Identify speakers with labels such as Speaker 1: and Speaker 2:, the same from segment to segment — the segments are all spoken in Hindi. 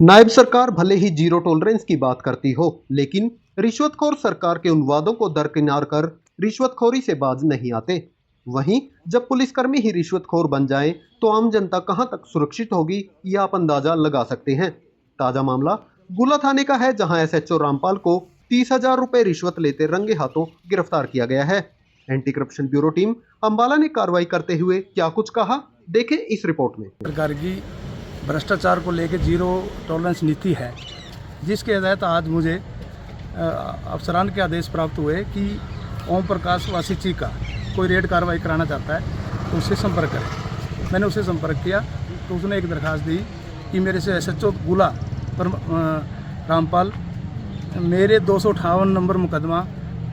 Speaker 1: नायब सरकार भले ही जीरो टॉलरेंस की बात करती हो, लेकिन रिश्वतखोर सरकार के उन वादों को दरकिनार कर रिश्वतखोरी से बाज नहीं आते। वहीं जब पुलिसकर्मी ही रिश्वतखोर बन जाएं, तो आम जनता कहां तक सुरक्षित होगी, ये आप अंदाजा लगा सकते हैं। ताजा मामला गुला थाने का है, जहां एसएचओ रामपाल को 30,000 रुपए रिश्वत लेते रंगे हाथों गिरफ्तार किया गया है। Anti corruption bureau team Ambala ने कार्रवाई करते हुए क्या कुछ कहा, देखें इस रिपोर्ट में।
Speaker 2: सरकार की भ्रष्टाचार को लेकर जीरो टॉलरेंस नीति है, जिसके तहत आज मुझे अफसरान के आदेश प्राप्त हुए कि ओम प्रकाश वासी ची का कोई रेड कार्रवाई कराना चाहता है तो उससे संपर्क करें। मैंने उससे संपर्क किया तो उसने एक दरखास्त दी कि मेरे से एसएचओ गुला पर रामपाल मेरे 258 नंबर मुकदमा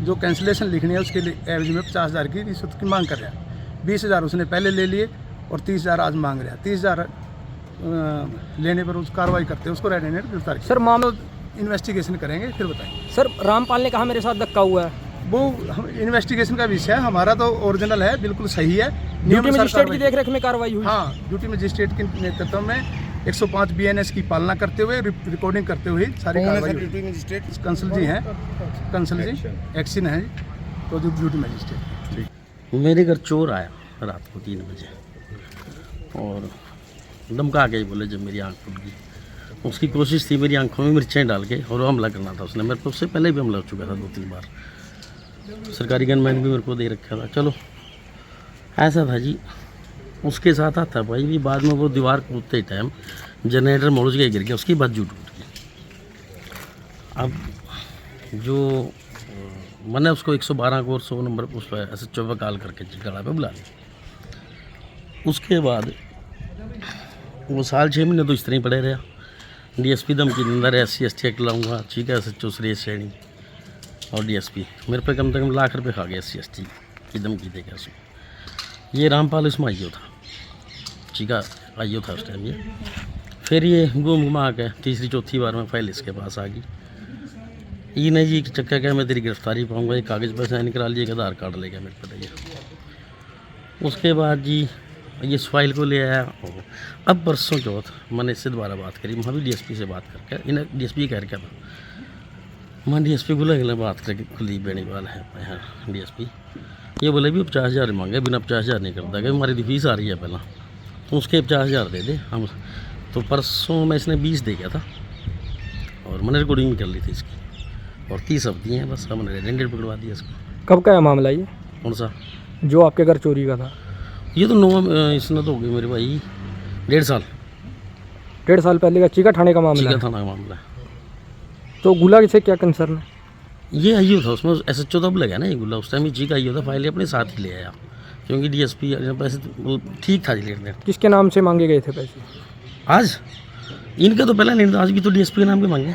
Speaker 2: जो कैंसिलेशन लिखनी है उसके एवज में 50,000 की रिश्वत की मांग कर रहा है। 20,000 उसने पहले ले लिए और 30,000 आज मांग रहा है। 30,000 लेने पर उस कार्रवाई करते हैं, उसको रेड हैंडेड गिरफ्तार किया।
Speaker 3: सर मामला
Speaker 2: इन्वेस्टिगेशन करेंगे फिर बताएंगे।
Speaker 3: सर रामपाल ने कहा मेरे साथ धक्का हुआ है।
Speaker 2: वो इन्वेस्टिगेशन का विषय है, हमारा तो ओरिजिनल है, बिल्कुल सही है।
Speaker 3: ड्यूटी मजिस्ट्रेट की देखरेख में कार्रवाई हुई।
Speaker 2: हाँ, ड्यूटी मजिस्ट्रेट के नेतृत्व में 105 BNS की पालना करते हुए रिकॉर्डिंग करते हुए सारी कार्रवाई। ड्यूटी मजिस्ट्रेट कंसल जी हैं, कंसल जी एक्शन है तो ड्यूटी मजिस्ट्रेट।
Speaker 4: मेरे घर चोर आया रात को 3 बजे और धमका के ही बोले जब मेरी आंख फूट गई। उसकी कोशिश थी मेरी आंखों में मिर्चें डाल के और हमला करना था उसने मेरे को। उससे पहले भी हमला हो चुका था 2-3 बार। सरकारी गनमैन भी मेरे को दे रखा था। चलो ऐसा था जी, उसके साथ आता भाई भी। बाद में वो दीवार कूदते टाइम जनरेटर मोड़ के गिर गया, उसकी बाजू टूट गई। अब जो मैंने उसको 112 को और 100 नंबर उस पर एसएचओ पे कॉल करके गला पे बुला लिया। उसके बाद वो 6 महीने तो इस तरह ही पड़े रहा। डीएसपी धमकी अंदर SC/ST एक्ट लाऊंगा, ठीक है। एसएचओ सुरेश सैनी और डीएसपी मेरे पे कम से कम लाख रुपए खा गया SC/ST की धमकी देगा उसमें। ये रामपाल इसमें आइयो था, चीका आइयो था उस टाइम। ये फिर ये घूम घुमा के तीसरी चौथी बार में फाइल इसके पास आ गई। ये नहीं जी चक्कर क्या मैं तेरी गिरफ्तारी पाऊँगा, ये कागज़ पर साइन करा लिए, आधार कार्ड ले गया मेरे पे। उसके बाद जी ये इस फाइल को ले आया। अब परसों चौथ मैंने इससे दोबारा बात करी, वहाँ भी डीएसपी से बात करके इन्हें डीएसपी कह रहा था। मैं डीएसपी को लगे बात करके खुली बेनीवाल है यहाँ डीएसपी। ये बोले भी 50,000 मांगे, बिना 50,000 नहीं करता कि हमारी फीस आ रही है पहला, तो उसके 50,000 दे दे हम। तो परसों मैं इसने 20 दे गया था और मैंने रिकॉर्डिंग भी कर ली थी इसकी और 30 अवधि हैं, बस हमने रेड हैंडेड पकड़वा दिया इसको।
Speaker 3: कब का है मामला ये?
Speaker 4: कौन सा?
Speaker 3: जो आपके घर चोरी का था।
Speaker 4: ये तो 9 इसने तो हो गई मेरे भाई 1.5 साल।
Speaker 3: 1.5 साल पहले का चीका थाने का मामला है।
Speaker 4: चीका थाना का मामला है।
Speaker 3: तो गुला से क्या कंसर्न है?
Speaker 4: ये आइयो था, उसमें एसएचओ तब लगा ना ये गुला। उस टाइम ही चीका आइयो था, फाइल अपने साथ ही ले आया क्योंकि डीएसपी पैसे ठीक था जी लेने।
Speaker 3: किसके नाम से मांगे गए थे पैसे?
Speaker 4: आज इनका तो पहला नहीं था, आज भी तो डीएसपी के नाम पे मांगे।